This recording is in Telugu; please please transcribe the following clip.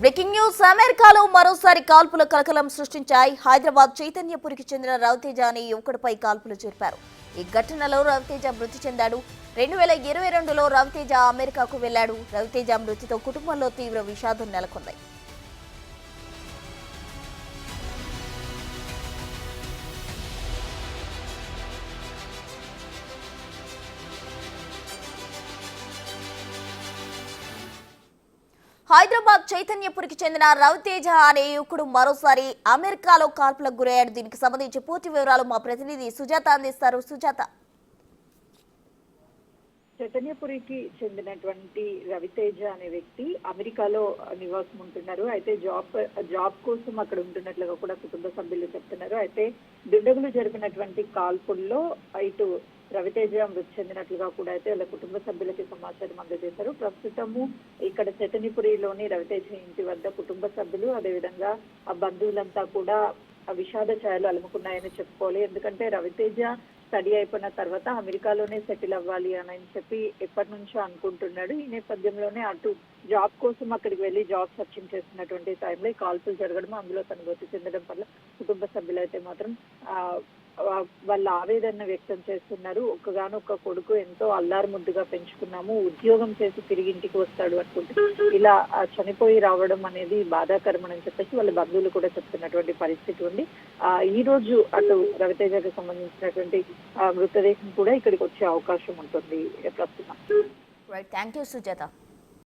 బ్రేకింగ్ న్యూస్ అమెరికాలో మరోసారి కాల్పుల కలకలం సృష్టించాయి. హైదరాబాద్ చైతన్యపురికి చెందిన రవితేజ అనే యువకుడిపై కాల్పులు జరిపారు. ఈ ఘటనలో రవితేజ మృతి చెందాడు. 2022లో రవితేజ అమెరికాకు వెళ్లాడు. రవితేజ మృతితో కుటుంబంలో తీవ్ర విషాదం నెలకొంది. హైదరాబాద్ చైతన్యపురికి చెందిన రవితేజ అనే యువకుడు మరోసారి అమెరికాలో కాల్పులకు గురయ్యాడు. దీనికి సంబంధించి పూర్తి వివరాలు మా ప్రతినిధి సుజాత అందిస్తారు. సుజాత, చైతన్యపురికి చెందినటువంటి రవితేజ అనే వ్యక్తి అమెరికాలో నివాసం ఉంటున్నారు. అయితే జాబ్ కోసం అక్కడ ఉంటున్నట్లుగా కూడా కుటుంబ సభ్యులు చెప్తున్నారు. అయితే దుండగులు జరిపినటువంటి కాల్పుల్లో ఇటు రవితేజ మృతి చెందినట్లుగా కూడా అయితే వాళ్ళ కుటుంబ సభ్యులకి సమాచారం అందజేశారు. ప్రస్తుతము ఇక్కడ చైతన్యపురిలోని రవితేజ ఇంటి వద్ద కుటుంబ సభ్యులు అదేవిధంగా ఆ బంధువులంతా కూడా విషాద ఛాయలు అలుముకున్నాయని చెప్పుకోవాలి. ఎందుకంటే రవితేజ స్టడీ అయిపోయిన తర్వాత అమెరికాలోనే సెటిల్ అవ్వాలి అని చెప్పి ఎప్పటి నుంచో అనుకుంటున్నాడు. ఈ నేపథ్యంలోనే అటు జాబ్ కోసం అక్కడికి వెళ్ళి జాబ్ సర్చింగ్ చేస్తున్నటువంటి టైంలో ఈ కాల్పులు జరగడం, అందులో తను మృతి చెందడం వల్ల కుటుంబ సభ్యులైతే మాత్రం వాళ్ళ ఆవేదన వ్యక్తం చేస్తున్నారు. ఒక్కగానొక్క కొడుకు ఎంతో అల్లారు ముద్దుగా పెంచుకున్నాము, ఉద్యోగం చేసి తిరిగి ఇంటికి వస్తాడు అనుకుంటే ఇలా చనిపోయి రావడం అనేది బాధాకరం అని చెప్పేసి వాళ్ళ బంధువులు కూడా చెప్తున్నటువంటి పరిస్థితి ఉంది. ఈ రోజు అటు రవితేజకి సంబంధించినటువంటి మృతదేహం కూడా ఇక్కడికి వచ్చే అవకాశం ఉంటుంది ప్రస్తుతం. Thank you Sujatha.